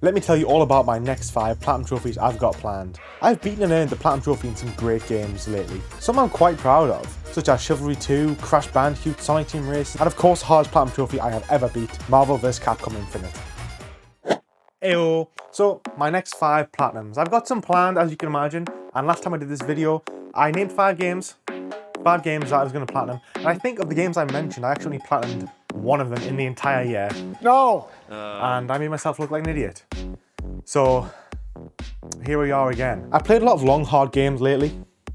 let me tell you all about my next 5 Platinum Trophies I've got planned. I've beaten and earned the Platinum Trophy in some great games lately, some I'm quite proud of, such as Chivalry 2, Crash Bandicoot, Sonic Team Racing, and of course the hardest Platinum Trophy I have ever beat, Marvel vs Capcom Infinite. Ayo! So, my next 5 Platinums. I've got some planned, as you can imagine, and last time I did this video, I named 5 games that I was going to platinum, and I think of the games I mentioned, I actually platinumed one of them in the entire year. No! And I made myself look like an idiot. So, here we are again. I've played a lot of long, hard games lately.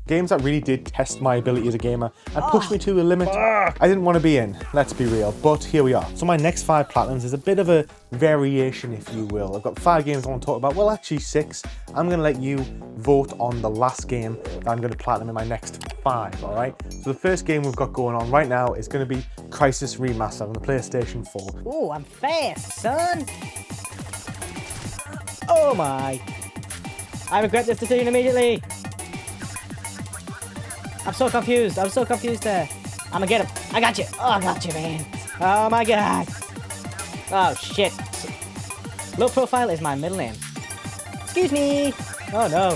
Games that really did test my ability as a gamer and push me to a limit I didn't want to be in, let's be real, but here we are. So my next 5 platinums is a bit of a variation, if you will. I've got 5 games I want to talk about, well actually 6. I'm going to let you vote on the last game that I'm going to platinum in my next 5, alright? So the first game we've got going on right now is going to be Crysis Remastered on the PlayStation 4. Oh, I'm fast, son! Oh my! I regret this decision immediately! I'm so confused there. I'm gonna get him. I got you. Oh, I got you, man. Oh my god. Oh shit. Low profile is my middle name. Excuse me. Oh no.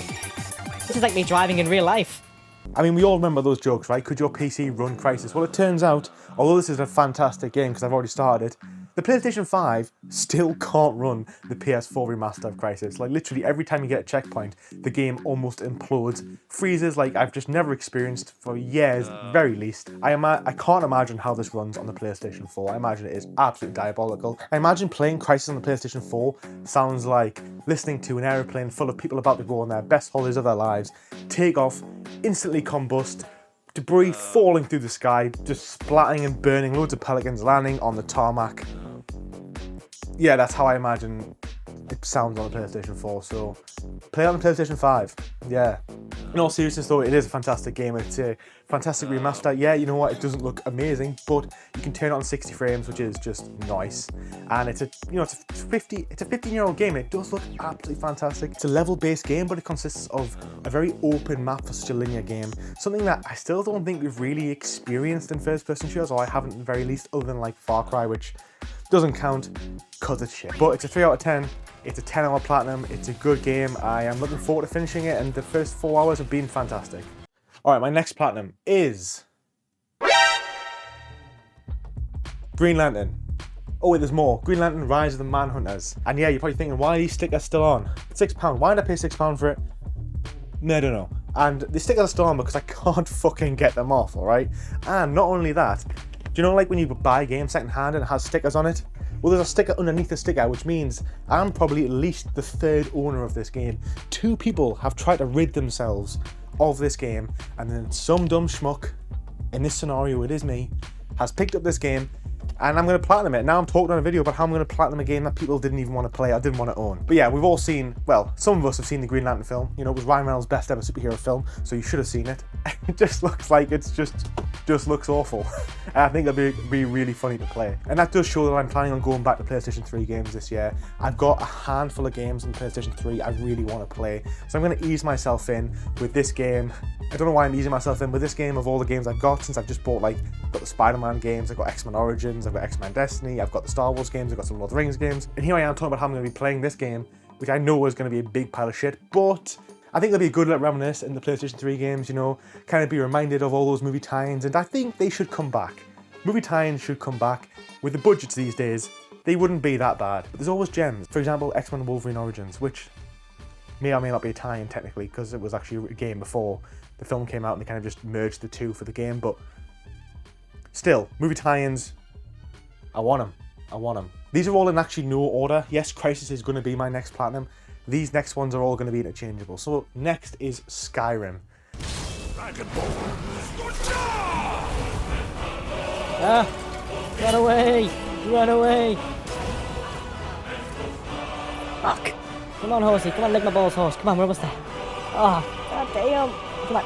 This is like me driving in real life. I mean, we all remember those jokes, right? Could your PC run Crysis? Well, it turns out, although this is a fantastic game because I've already started it, the PlayStation 5 still can't run the PS4 remaster of Crysis. Like, literally every time you get a checkpoint, the game almost implodes, freezes like I've just never experienced for years, very least. I can't imagine how this runs on the PlayStation 4. I imagine it is absolutely diabolical. I imagine playing Crysis on the PlayStation 4 sounds like listening to an aeroplane full of people about to go on their best holidays of their lives, take off, instantly combust, debris falling through the sky, just splatting and burning, loads of pelicans landing on the tarmac. Yeah, that's how I imagine it sounds on the PlayStation 4, so play it on the PlayStation 5, yeah. In all seriousness though, it is a fantastic game. It's a fantastic remaster. Yeah, you know what, it doesn't look amazing, but you can turn it on 60 frames, which is just nice. And it's a 15-year-old game, and it does look absolutely fantastic. It's a level-based game, but it consists of a very open map for such a linear game. Something that I still don't think we've really experienced in first-person shooters, or I haven't at the very least, other than like Far Cry, which doesn't count because it's shit. But it's a 3 out of 10. It's a 10-hour platinum. It's a good game. I am looking forward to finishing it, and the first 4 hours have been fantastic. All right, my next platinum is Green Lantern. Oh wait, there's more. Green Lantern Rise of the Manhunters. And yeah, you're probably thinking, why are these stickers still on? £6. Why did I pay £6 for it? No, I don't know. And the stickers are still on because I can't fucking get them off, all right? And not only that, do you know like when you buy a game second-hand and it has stickers on it? Well, there's a sticker underneath the sticker, which means I'm probably at least the 3rd owner of this game. 2 people have tried to rid themselves of this game, and then some dumb schmuck, in this scenario it is me, has picked up this game, and I'm going to platinum it. Now I'm talking on a video about how I'm going to platinum a game that people didn't even want to play, I didn't want to own. But yeah, we've all seen, well, some of us have seen the Green Lantern film. You know, it was Ryan Reynolds' best ever superhero film, so you should have seen it. It just looks like it's just looks awful. And I think it'll be really funny to play. And that does show that I'm planning on going back to PlayStation 3 games this year. I've got a handful of games on PlayStation 3 I really want to play. So I'm going to ease myself in with this game. I don't know why I'm easing myself in with this game of all the games I've got, since I've just bought, like, got the Spider-Man games, I've got X-Men Origins, I've got X-Men Destiny, I've got the Star Wars games, I've got some Lord of the Rings games. And here I am talking about how I'm going to be playing this game, which I know is going to be a big pile of shit, but I think it'll be a good little reminisce in the PlayStation 3 games, you know, kind of be reminded of all those movie tie-ins, and I think they should come back. Movie tie-ins should come back. With the budgets these days, they wouldn't be that bad. But there's always gems. For example, X-Men Wolverine Origins, which may or may not be a tie-in technically, because it was actually a game before the film came out and they kind of just merged the two for the game, but still, movie tie-ins, I want them. I want them. These are all in actually no order. Yes, Crysis is going to be my next platinum. These next ones are all going to be interchangeable. So next is Skyrim. Run away! Run away! Fuck! Come on, horsey. Come on, lick my balls, horse. Come on, we're almost there. Oh, god damn! Come on.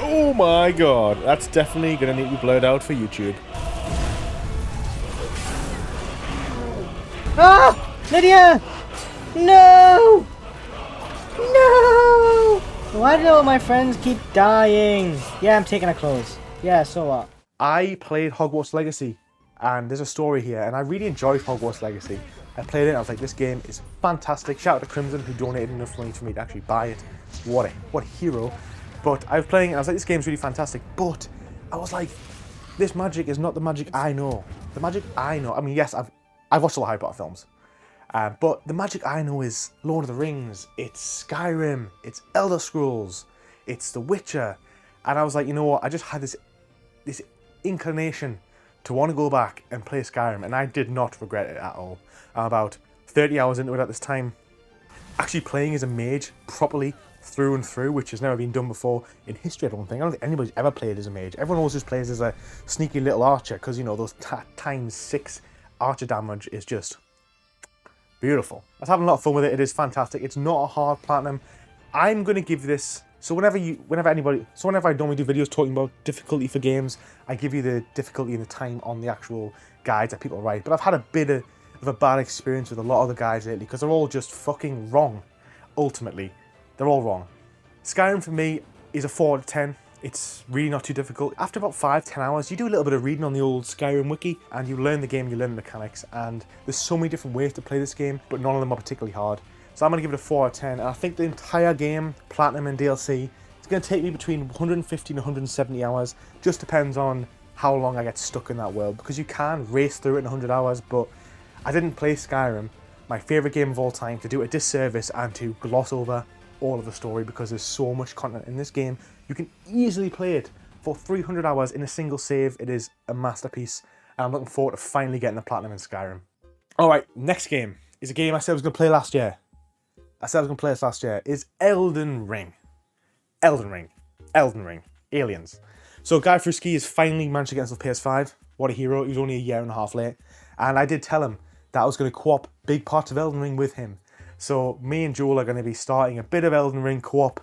Oh my god, that's definitely going to need to be blurred out for YouTube. Ah! Lydia! No! No! Why do all my friends keep dying? Yeah, I'm taking her clothes. Yeah, so what? I played Hogwarts Legacy, and there's a story here, and I really enjoyed Hogwarts Legacy. I played it and I was like, this game is fantastic. Shout out to Crimson who donated enough money for me to actually buy it. What a hero. But I was playing it and I was like, this game's really fantastic. But I was like, this magic is not the magic I know. The magic I know, I mean, yes, I've watched all the Harry Potter films. But the magic I know is Lord of the Rings, it's Skyrim, it's Elder Scrolls, it's The Witcher. And I was like, you know what, I just had this inclination to want to go back and play Skyrim, and I did not regret it at all. I'm about 30 hours into it at this time. Actually playing as a mage properly through and through, which has never been done before in history, I don't think. I don't think anybody's ever played as a mage. Everyone always just plays as a sneaky little archer, because, you know, those ×6 archer damage is just beautiful. I was having a lot of fun with it. It is fantastic. It's not a hard platinum. I'm going to give this... So whenever I normally do videos talking about difficulty for games, I give you the difficulty and the time on the actual guides that people write. But I've had a bit of a bad experience with a lot of the guides lately because they're all just fucking wrong. Ultimately, they're all wrong. Skyrim for me is a 4 out of 10. It's really not too difficult. After about 5-10 hours, you do a little bit of reading on the old Skyrim wiki and you learn the game, you learn the mechanics, and there's so many different ways to play this game, but none of them are particularly hard. So I'm going to give it a 4 out of 10, and I think the entire game, Platinum and DLC, it's going to take me between 150 and 170 hours. Just depends on how long I get stuck in that world, because you can race through it in 100 hours, but I didn't play Skyrim, my favourite game of all time, to do a disservice and to gloss over all of the story, because there's so much content in this game. You can easily play it for 300 hours in a single save. It is a masterpiece, and I'm looking forward to finally getting the Platinum in Skyrim. Alright, next game is a game I said I was going to play last year. Is Elden Ring. Elden Ring. Aliens. So Guy Fruski has finally managed to get himself PS5. What a hero. He was only a year and a half late. And I did tell him that I was going to co-op big parts of Elden Ring with him. So me and Joel are going to be starting a bit of Elden Ring co-op.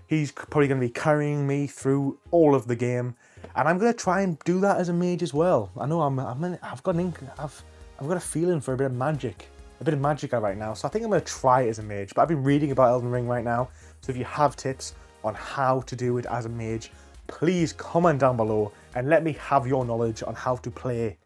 He's probably going to be carrying me through all of the game. And I'm going to try and do that as a mage as well. I know I've got a feeling for a bit of magic. Right now, so I think I'm going to try it as a mage, but I've been reading about Elden Ring right now, so if you have tips on how to do it as a mage, please comment down below and let me have your knowledge on how to play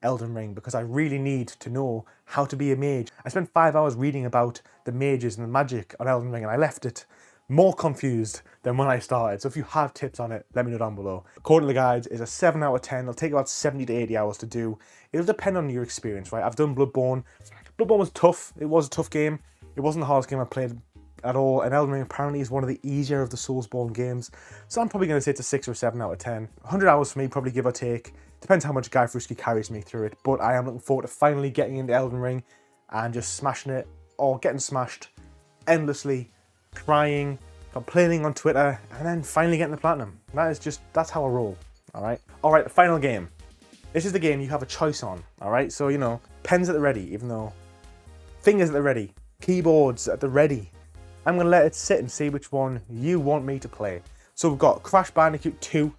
Elden Ring, because I really need to know how to be a mage. I spent 5 hours reading about the mages and the magic on Elden Ring, and I left it more confused than when I started, so if you have tips on it, let me know down below. According to the guides, it's a 7 out of 10, it'll take about 70 to 80 hours to do. It'll depend on your experience, right? I've done Bloodborne. Bloodborne was tough. It was a tough game. It wasn't the hardest game I played at all, and Elden Ring apparently is one of the easier of the Soulsborne games, so I'm probably going to say it's a 6 or 7 out of 10. 100 hours for me, probably, give or take. Depends how much Guy Fruski carries me through it, but I am looking forward to finally getting into Elden Ring and just smashing it, or getting smashed endlessly, crying, complaining on Twitter, and then finally getting the Platinum. That's how I roll, alright? Alright, the final game. This is the game you have a choice on, alright? So, you know, pens at the ready, even though fingers at the ready, keyboards at the ready. I'm going to let it sit and see which one you want me to play. So we've got Crash Bandicoot 2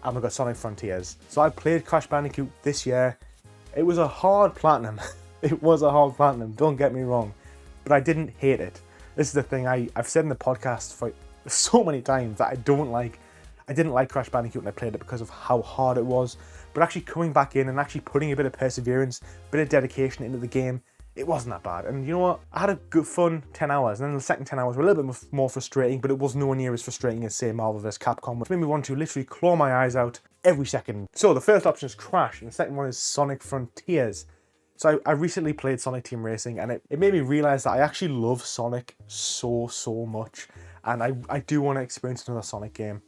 and we've got Sonic Frontiers. So I played Crash Bandicoot this year. It was a hard platinum. It was a hard platinum, don't get me wrong. But I didn't hate it. This is the thing I've said in the podcast for so many times that I didn't like Crash Bandicoot when I played it because of how hard it was. But actually coming back in and actually putting a bit of perseverance, a bit of dedication into the game, it wasn't that bad. And you know what? I had a good fun 10 hours, and then the second 10 hours were a little bit more frustrating, but it was nowhere near as frustrating as, say, Marvel vs. Capcom, which made me want to literally claw my eyes out every second. So the first option is Crash, and the second one is Sonic Frontiers. So I recently played Sonic Team Racing, and it made me realise that I actually love Sonic so much, and I do want to experience another Sonic game.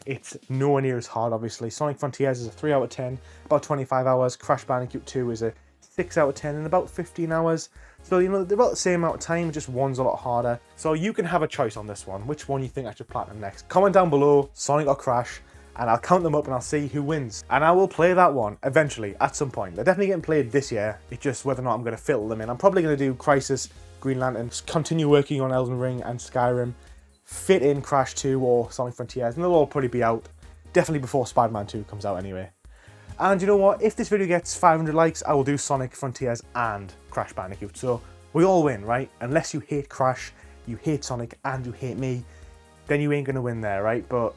It's nowhere near as hard, obviously. Sonic Frontiers is a 3 out of 10, about 25 hours. Crash Bandicoot 2 is a 6 out of 10 in about 15 hours. So, you know, they're about the same amount of time, just one's a lot harder. So you can have a choice on this one. Which one you think I should platinum next? Comment down below, Sonic or Crash, and I'll count them up and I'll see who wins. And I will play that one eventually, at some point. They're definitely getting played this year. It's just whether or not I'm going to fill them in. I'm probably going to do Crysis, Green Lantern, continue working on Elden Ring and Skyrim, fit in Crash 2 or Sonic Frontiers, and they'll all probably be out definitely before Spider-Man 2 comes out anyway. And you know what? If this video gets 500 likes, I will do Sonic Frontiers and Crash Bandicoot. So we all win, right? Unless you hate Crash, you hate Sonic, and you hate me, then you ain't gonna win there, right? But,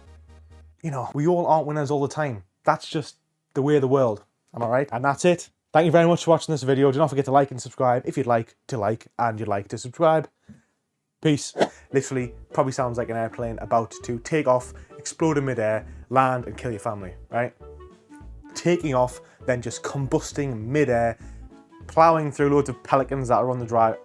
you know, we all aren't winners all the time. That's just the way of the world. Am I right? And that's it. Thank you very much for watching this video. Do not forget to like and subscribe if you'd like to like and you'd like to subscribe. Peace. Literally, probably sounds like an airplane about to take off, explode in midair, land and kill your family, right? Taking off, then just combusting midair, ploughing through loads of pelicans that are on the drive.